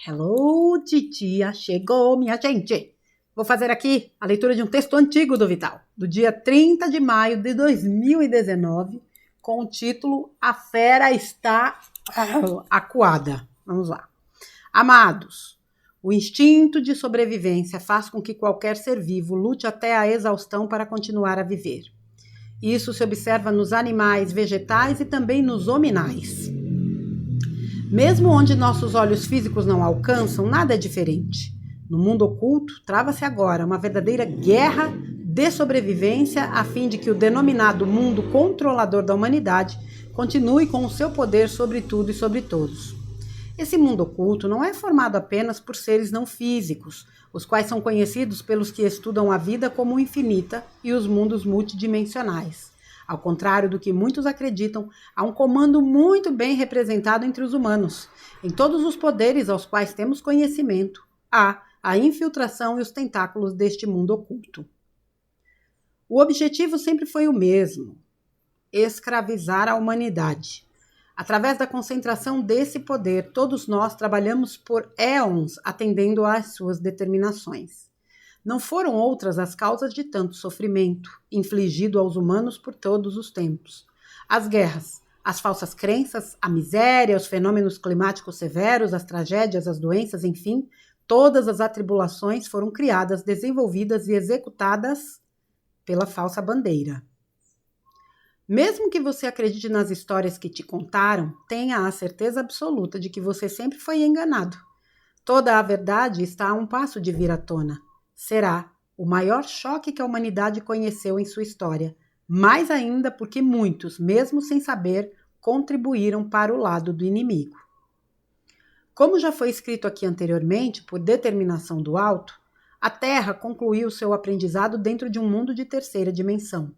Hello, titia, chegou, minha gente! Vou fazer aqui a leitura de um texto antigo do Vital, do dia 30 de maio de 2019, com o título A Fera Está Acuada. Vamos lá. Amados, o instinto de sobrevivência faz com que qualquer ser vivo lute até a exaustão para continuar a viver. Isso se observa nos animais, vegetais e também nos hominais. Mesmo onde nossos olhos físicos não alcançam, nada é diferente. No mundo oculto, trava-se agora uma verdadeira guerra de sobrevivência a fim de que o denominado mundo controlador da humanidade continue com o seu poder sobre tudo e sobre todos. Esse mundo oculto não é formado apenas por seres não físicos, os quais são conhecidos pelos que estudam a vida como infinita e os mundos multidimensionais. Ao contrário do que muitos acreditam, há um comando muito bem representado entre os humanos. Em todos os poderes aos quais temos conhecimento, há a infiltração e os tentáculos deste mundo oculto. O objetivo sempre foi o mesmo: escravizar a humanidade. Através da concentração desse poder, todos nós trabalhamos por éons atendendo às suas determinações. Não foram outras as causas de tanto sofrimento infligido aos humanos por todos os tempos. As guerras, as falsas crenças, a miséria, os fenômenos climáticos severos, as tragédias, as doenças, enfim, todas as atribulações foram criadas, desenvolvidas e executadas pela falsa bandeira. Mesmo que você acredite nas histórias que te contaram, tenha a certeza absoluta de que você sempre foi enganado. Toda a verdade está a um passo de vir à tona. Será o maior choque que a humanidade conheceu em sua história, mais ainda porque muitos, mesmo sem saber, contribuíram para o lado do inimigo. Como já foi escrito aqui anteriormente, por determinação do alto, a Terra concluiu seu aprendizado dentro de um mundo de terceira dimensão.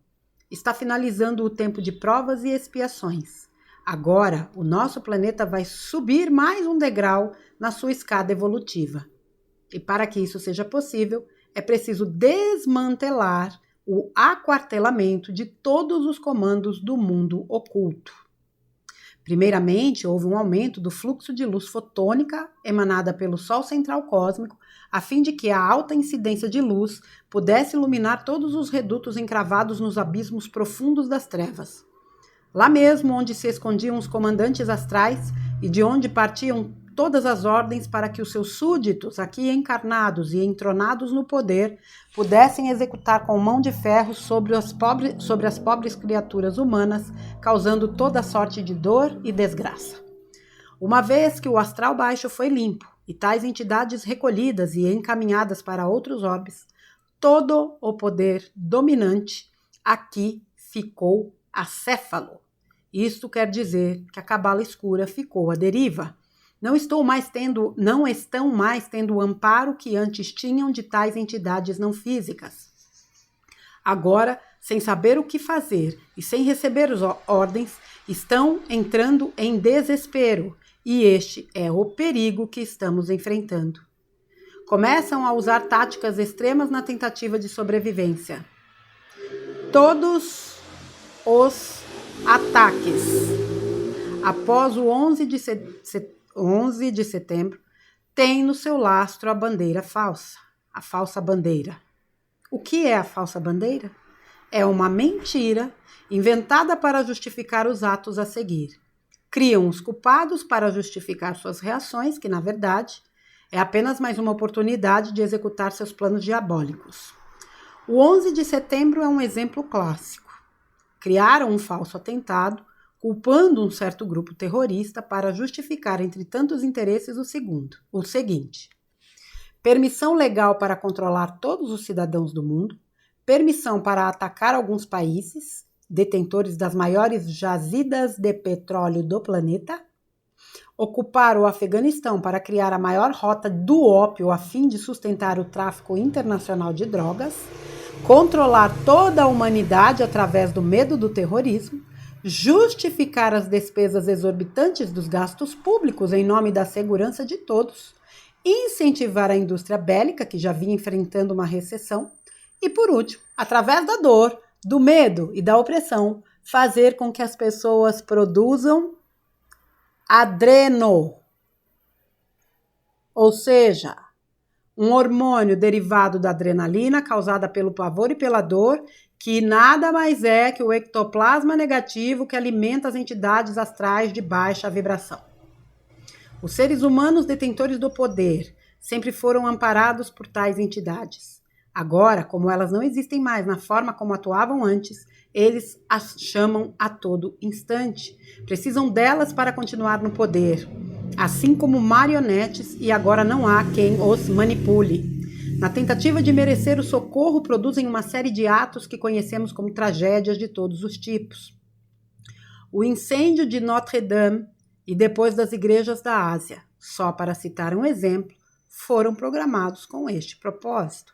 Está finalizando o tempo de provas e expiações. Agora, o nosso planeta vai subir mais um degrau na sua escada evolutiva. E para que isso seja possível, é preciso desmantelar o aquartelamento de todos os comandos do mundo oculto. Primeiramente, houve um aumento do fluxo de luz fotônica emanada pelo Sol central cósmico, a fim de que a alta incidência de luz pudesse iluminar todos os redutos encravados nos abismos profundos das trevas. Lá mesmo onde se escondiam os comandantes astrais e de onde partiam todas as ordens para que os seus súditos, aqui encarnados e entronados no poder, pudessem executar com mão de ferro sobre as pobres criaturas humanas, causando toda sorte de dor e desgraça. Uma vez que o astral baixo foi limpo e tais entidades recolhidas e encaminhadas para outros orbes, todo o poder dominante aqui ficou acéfalo. Isto quer dizer que a cabala escura ficou à deriva. Não estão mais tendo o amparo que antes tinham de tais entidades não físicas. Agora, sem saber o que fazer e sem receber as ordens, estão entrando em desespero, e este é o perigo que estamos enfrentando. Começam a usar táticas extremas na tentativa de sobrevivência. Todos os ataques após o 11 de setembro, tem no seu lastro a bandeira falsa, a falsa bandeira. O que é a falsa bandeira? É uma mentira inventada para justificar os atos a seguir. Criam os culpados para justificar suas reações, que, na verdade, é apenas mais uma oportunidade de executar seus planos diabólicos. O 11 de setembro é um exemplo clássico. Criaram um falso atentado, culpando um certo grupo terrorista para justificar, entre tantos interesses, o seguinte: permissão legal para controlar todos os cidadãos do mundo, permissão para atacar alguns países, detentores das maiores jazidas de petróleo do planeta, ocupar o Afeganistão para criar a maior rota do ópio a fim de sustentar o tráfico internacional de drogas, controlar toda a humanidade através do medo do terrorismo, justificar as despesas exorbitantes dos gastos públicos em nome da segurança de todos, incentivar a indústria bélica, que já vinha enfrentando uma recessão, e, por último, através da dor, do medo e da opressão, fazer com que as pessoas produzam adreno. ou seja, um hormônio derivado da adrenalina causada pelo pavor e pela dor, que nada mais é que o ectoplasma negativo que alimenta as entidades astrais de baixa vibração. Os seres humanos detentores do poder sempre foram amparados por tais entidades. Agora, como elas não existem mais na forma como atuavam antes, eles as chamam a todo instante. Precisam delas para continuar no poder, assim como marionetes, e agora não há quem os manipule. Na tentativa de merecer o socorro, produzem uma série de atos que conhecemos como tragédias de todos os tipos. O incêndio de Notre-Dame e depois das igrejas da Ásia, só para citar um exemplo, foram programados com este propósito.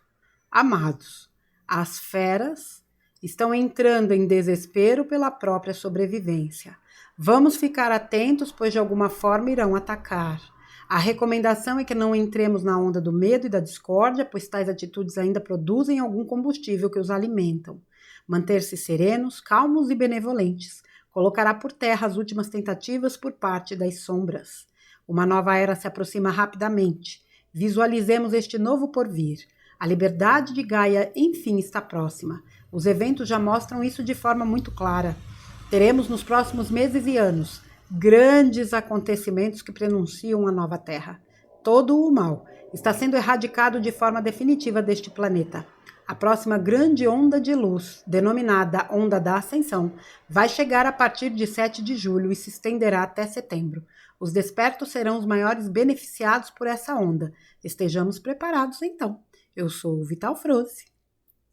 Amados, as feras estão entrando em desespero pela própria sobrevivência. Vamos ficar atentos, pois de alguma forma irão atacar. A recomendação é que não entremos na onda do medo e da discórdia, pois tais atitudes ainda produzem algum combustível que os alimentam. Manter-se serenos, calmos e benevolentes colocará por terra as últimas tentativas por parte das sombras. Uma nova era se aproxima rapidamente. Visualizemos este novo porvir. A liberdade de Gaia, enfim, está próxima. Os eventos já mostram isso de forma muito clara. Teremos nos próximos meses e anos grandes acontecimentos que prenunciam a nova Terra. Todo o mal está sendo erradicado de forma definitiva deste planeta. A próxima grande onda de luz, denominada Onda da Ascensão, vai chegar a partir de 7 de julho e se estenderá até setembro. Os despertos serão os maiores beneficiados por essa onda. Estejamos preparados, então. Eu sou o Vital Froze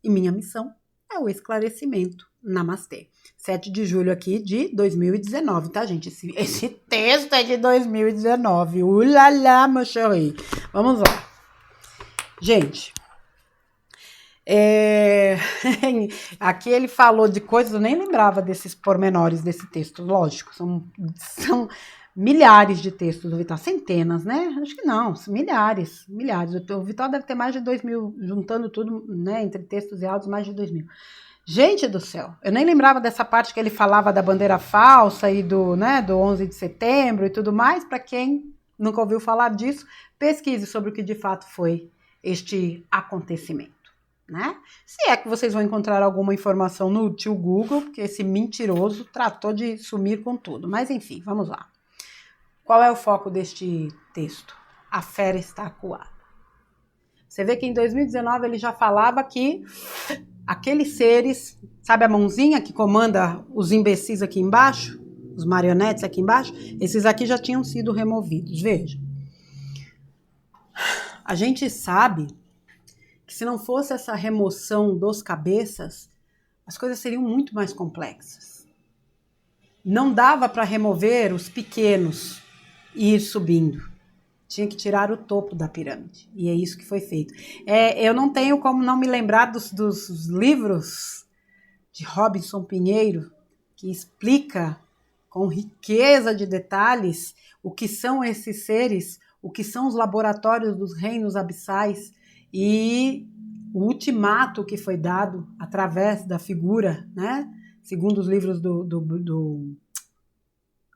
e minha missão é o esclarecimento. Namastê. 7 de julho aqui de 2019, tá, gente? Esse texto é de 2019. Ulala, meu chéri. Vamos lá. Gente, aqui ele falou de coisas, eu nem lembrava desses pormenores desse texto, lógico, são milhares de textos do Vital, centenas, né? Acho que não, milhares. O Vital deve ter mais de 2.000, juntando tudo, né, entre textos e áudios, mais de 2.000. Gente do céu, eu nem lembrava dessa parte que ele falava da bandeira falsa e do 11 de setembro e tudo mais. Para quem nunca ouviu falar disso, pesquise sobre o que de fato foi este acontecimento, né? Se é que vocês vão encontrar alguma informação no tio Google, porque esse mentiroso tratou de sumir com tudo. Mas enfim, vamos lá. Qual é o foco deste texto? A fera está acuada. Você vê que em 2019 ele já falava que aqueles seres, sabe a mãozinha que comanda os imbecis aqui embaixo? Os marionetes aqui embaixo? Esses aqui já tinham sido removidos. Veja. A gente sabe que se não fosse essa remoção dos cabeças, as coisas seriam muito mais complexas. Não dava para remover os pequenos e ir subindo. Tinha que tirar o topo da pirâmide. E é isso que foi feito. Eu não tenho como não me lembrar dos livros de Robinson Pinheiro, que explica com riqueza de detalhes o que são esses seres, o que são os laboratórios dos reinos abissais e o ultimato que foi dado através da figura, né? Segundo os livros do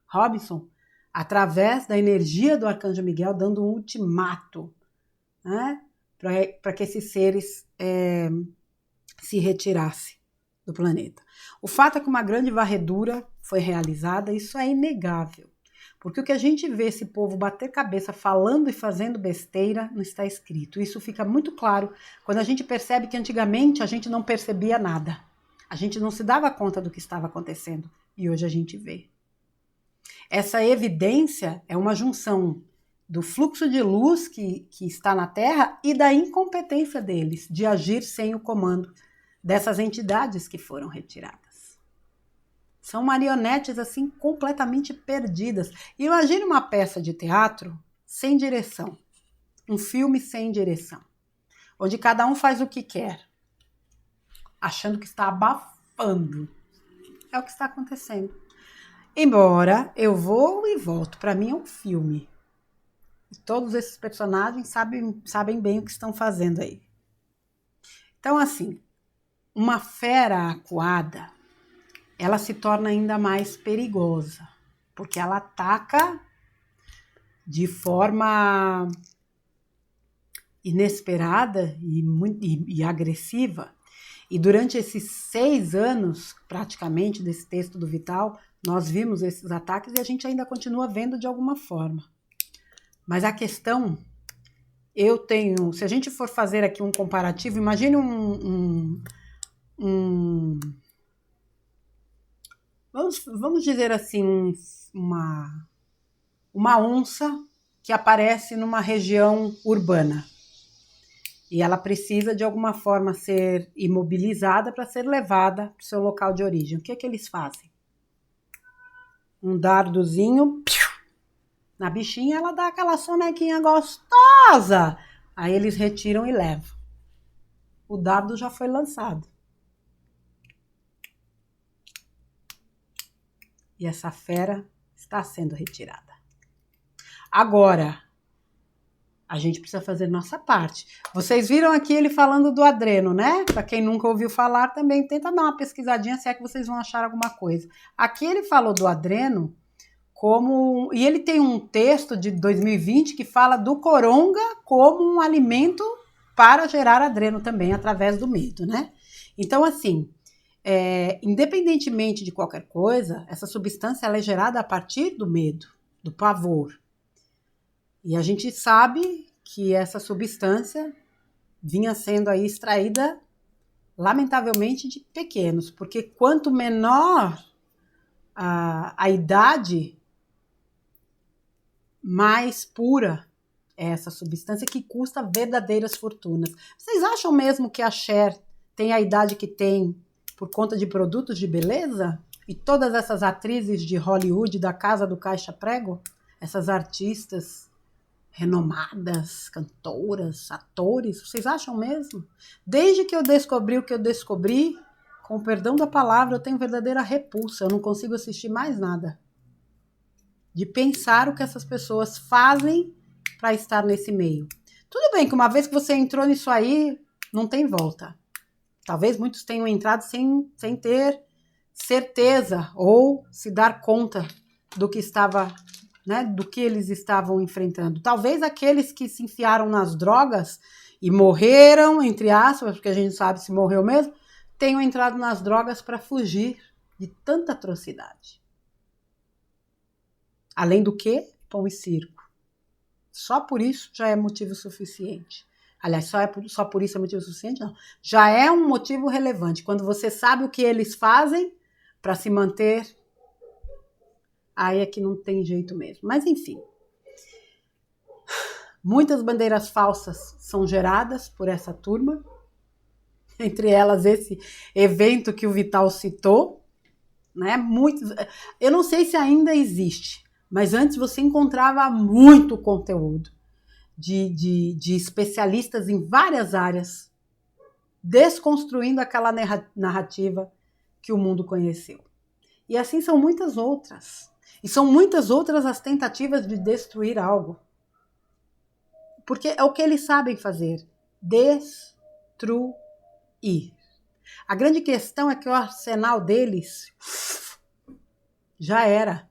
Robinson, através da energia do Arcanjo Miguel, dando um ultimato, né, para que esses seres se retirassem do planeta. O fato é que uma grande varredura foi realizada, isso é inegável, porque o que a gente vê esse povo bater cabeça falando e fazendo besteira não está escrito. Isso fica muito claro quando a gente percebe que antigamente a gente não percebia nada, a gente não se dava conta do que estava acontecendo e hoje a gente vê. Essa evidência é uma junção do fluxo de luz que está na Terra e da incompetência deles de agir sem o comando dessas entidades que foram retiradas. São marionetes assim completamente perdidas. Imagine uma peça de teatro sem direção, um filme sem direção, onde cada um faz o que quer, achando que está abafando. É o que está acontecendo. Embora eu vou e volto, para mim é um filme. E todos esses personagens sabem bem o que estão fazendo aí. Então, assim, uma fera acuada, ela se torna ainda mais perigosa, porque ela ataca de forma inesperada e agressiva. E durante esses 6 anos, praticamente, desse texto do Vital, nós vimos esses ataques e a gente ainda continua vendo de alguma forma. Mas a questão, se a gente for fazer aqui um comparativo, imagine vamos dizer assim, uma onça que aparece numa região urbana. E ela precisa, de alguma forma, ser imobilizada para ser levada para o seu local de origem. O que eles fazem? Um dardozinho na bichinha, ela dá aquela sonequinha gostosa. Aí eles retiram e levam. O dardo já foi lançado. E essa fera está sendo retirada. Agora, a gente precisa fazer nossa parte. Vocês viram aqui ele falando do adreno, né? Para quem nunca ouviu falar, também tenta dar uma pesquisadinha se é que vocês vão achar alguma coisa. Aqui ele falou do adreno como... E ele tem um texto de 2020 que fala do coronga como um alimento para gerar adreno também, através do medo, né? Então, assim, independentemente de qualquer coisa, essa substância ela é gerada a partir do medo, do pavor. E a gente sabe que essa substância vinha sendo aí extraída, lamentavelmente, de pequenos, porque quanto menor a idade, mais pura é essa substância que custa verdadeiras fortunas. Vocês acham mesmo que a Cher tem a idade que tem por conta de produtos de beleza? E todas essas atrizes de Hollywood, da Casa do Caixa Prego, essas artistas renomadas, cantoras, atores, vocês acham mesmo? Desde que eu descobri o que eu descobri, com o perdão da palavra, eu tenho verdadeira repulsa, eu não consigo assistir mais nada. De pensar o que essas pessoas fazem para estar nesse meio. Tudo bem que uma vez que você entrou nisso aí, não tem volta. Talvez muitos tenham entrado sem ter certeza ou se dar conta do que estava... Né, do que eles estavam enfrentando. Talvez aqueles que se enfiaram nas drogas e morreram, entre aspas, porque a gente sabe se morreu mesmo, tenham entrado nas drogas para fugir de tanta atrocidade. Além do que, pão e circo. Só por isso já é motivo suficiente. Aliás, só por isso é motivo suficiente? Não. Já é um motivo relevante. Quando você sabe o que eles fazem para se manter... Aí é que não tem jeito mesmo. Mas, enfim. Muitas bandeiras falsas são geradas por essa turma. Entre elas, esse evento que o Vital citou. Né? Eu não sei se ainda existe, mas antes você encontrava muito conteúdo de especialistas em várias áreas, desconstruindo aquela narrativa que o mundo conheceu. E assim são muitas outras. E são muitas outras as tentativas de destruir algo. Porque é o que eles sabem fazer. Destruir. A grande questão é que o arsenal deles já era.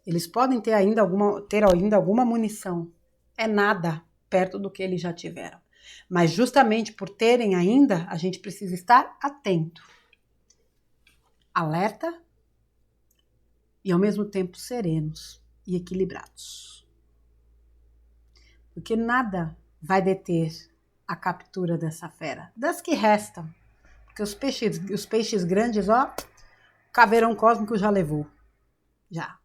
Eles podem ter ainda alguma munição. É nada perto do que eles já tiveram. Mas justamente por terem ainda, a gente precisa estar atento. Alerta. E ao mesmo tempo serenos e equilibrados. Porque nada vai deter a captura dessa fera, das que restam. Porque os peixes grandes, ó, o caveirão cósmico já levou. Já.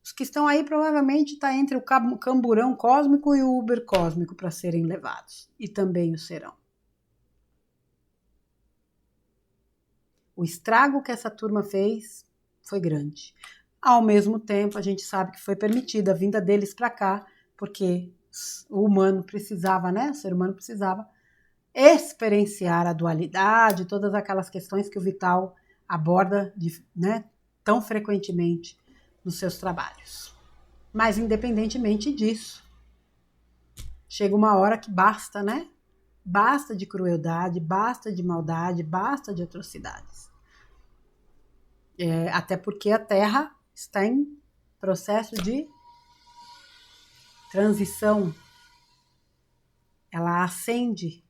Os que estão aí provavelmente está entre o camburão cósmico e o Uber cósmico para serem levados. E também o serão. O estrago que essa turma fez foi grande. Ao mesmo tempo, a gente sabe que foi permitida a vinda deles para cá, porque o humano precisava, né? O ser humano precisava experienciar a dualidade, todas aquelas questões que o Vital aborda, né, tão frequentemente nos seus trabalhos. Mas, independentemente disso, chega uma hora que basta, né? Basta de crueldade, basta de maldade, basta de atrocidades. Até porque a Terra está em processo de transição ela ascende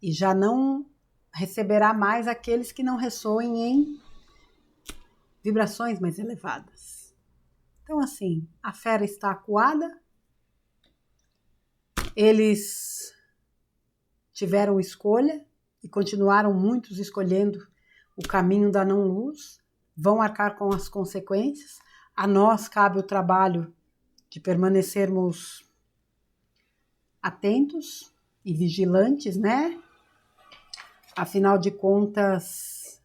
e já não receberá mais aqueles que não ressoem em vibrações mais elevadas. Então, assim, a fera está acuada, eles tiveram escolha e continuaram muitos escolhendo o caminho da não-luz, vão arcar com as consequências. A nós cabe o trabalho de permanecermos atentos e vigilantes, né? Afinal de contas,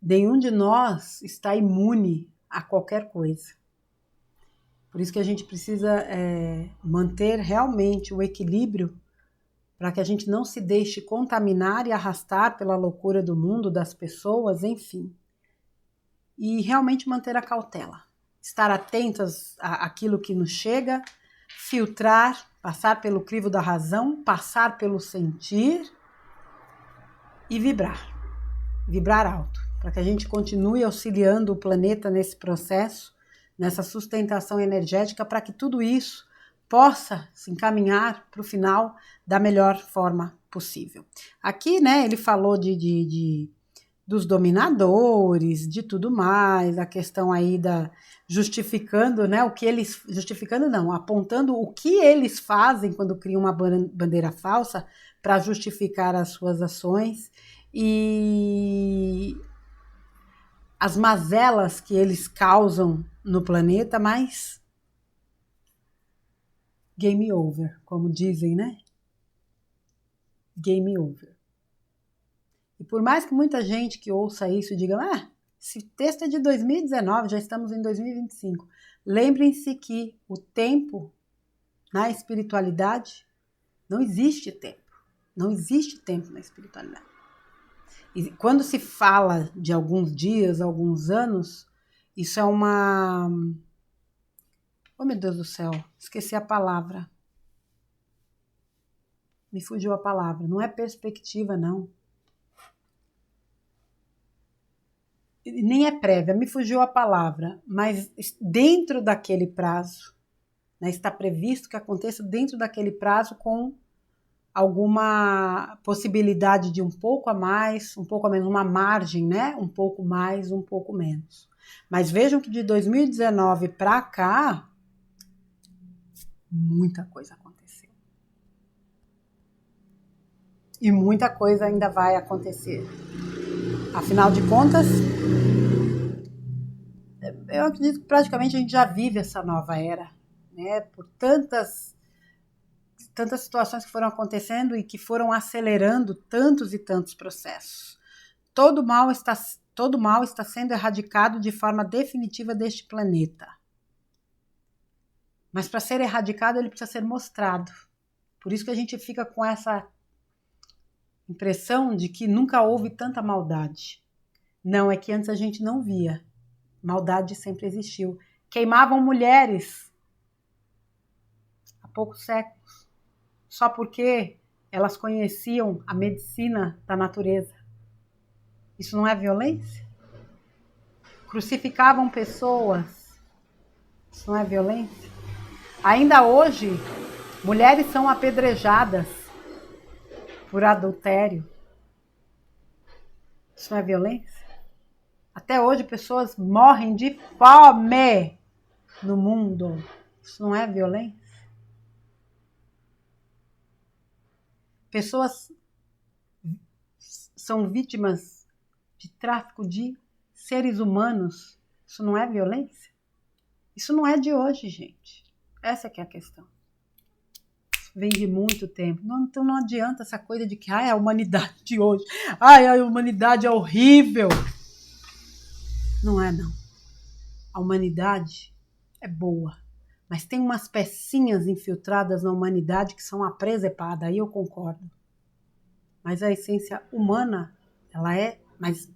nenhum de nós está imune a qualquer coisa. Por isso que a gente precisa manter realmente o equilíbrio para que a gente não se deixe contaminar e arrastar pela loucura do mundo, das pessoas, enfim. E realmente manter a cautela. Estar atentos àquilo que nos chega, filtrar, passar pelo crivo da razão, passar pelo sentir e vibrar. Vibrar alto, para que a gente continue auxiliando o planeta nesse processo, nessa sustentação energética, para que tudo isso possa se encaminhar para o final da melhor forma possível. Aqui, né, ele falou dos dominadores, de tudo mais, a questão aí justificando, né, o que eles, justificando não, apontando o que eles fazem quando criam uma bandeira falsa para justificar as suas ações e as mazelas que eles causam no planeta, mas game over, como dizem, né? Game over. E por mais que muita gente que ouça isso diga, esse texto é de 2019, já estamos em 2025. Lembrem-se que o tempo na espiritualidade não existe tempo. Não existe tempo na espiritualidade. E quando se fala de alguns dias, alguns anos, isso é uma... Oh, meu Deus do céu, esqueci a palavra. Me fugiu a palavra. Não é perspectiva, não. Nem é prévia, me fugiu a palavra. Mas dentro daquele prazo, né, está previsto que aconteça dentro daquele prazo com alguma possibilidade de um pouco a mais, um pouco a menos, uma margem, né? Um pouco mais, um pouco menos. Mas vejam que de 2019 para cá, muita coisa aconteceu. E muita coisa ainda vai acontecer. Afinal de contas, eu acredito que praticamente a gente já vive essa nova era, né? Por tantas situações que foram acontecendo e que foram acelerando tantos e tantos processos. Todo mal está sendo erradicado de forma definitiva deste planeta. Mas para ser erradicado, ele precisa ser mostrado. Por isso que a gente fica com essa impressão de que nunca houve tanta maldade. Não, é que antes a gente não via. Maldade sempre existiu. Queimavam mulheres há poucos séculos, só porque elas conheciam a medicina da natureza. Isso não é violência? Crucificavam pessoas. Isso não é violência? Ainda hoje, mulheres são apedrejadas por adultério. Isso não é violência? Até hoje, pessoas morrem de fome no mundo. Isso não é violência? Pessoas são vítimas de tráfico de seres humanos. Isso não é violência? Isso não é de hoje, gente. Essa que é a questão. Isso vem de muito tempo. Então não adianta essa coisa de que a humanidade de hoje, a humanidade é horrível. Não é, não. A humanidade é boa, mas tem umas pecinhas infiltradas na humanidade que são a presepada, aí eu concordo. Mas a essência humana, ela é... Mas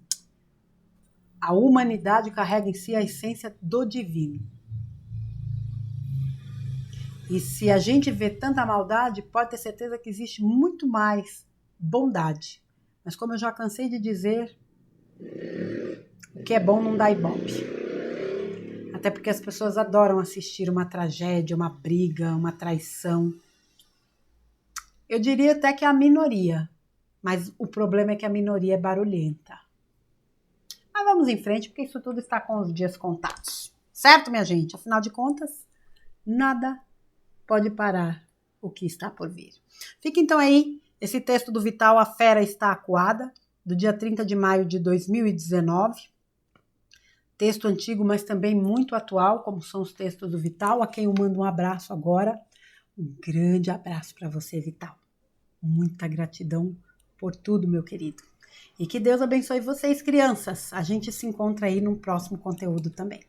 a humanidade carrega em si a essência do divino. E se a gente vê tanta maldade, pode ter certeza que existe muito mais bondade. Mas como eu já cansei de dizer, o que é bom não dá ibope. Até porque as pessoas adoram assistir uma tragédia, uma briga, uma traição. Eu diria até que é a minoria, mas o problema é que a minoria é barulhenta. Mas vamos em frente, porque isso tudo está com os dias contados. Certo, minha gente? Afinal de contas, nada pode parar o que está por vir. Fica então aí esse texto do Vital, A Fera Está Acuada, do dia 30 de maio de 2019. Texto antigo, mas também muito atual, como são os textos do Vital, a quem eu mando um abraço agora. Um grande abraço para você, Vital. Muita gratidão por tudo, meu querido. E que Deus abençoe vocês, crianças. A gente se encontra aí num próximo conteúdo também.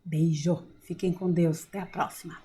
Beijo. Fiquem com Deus. Até a próxima.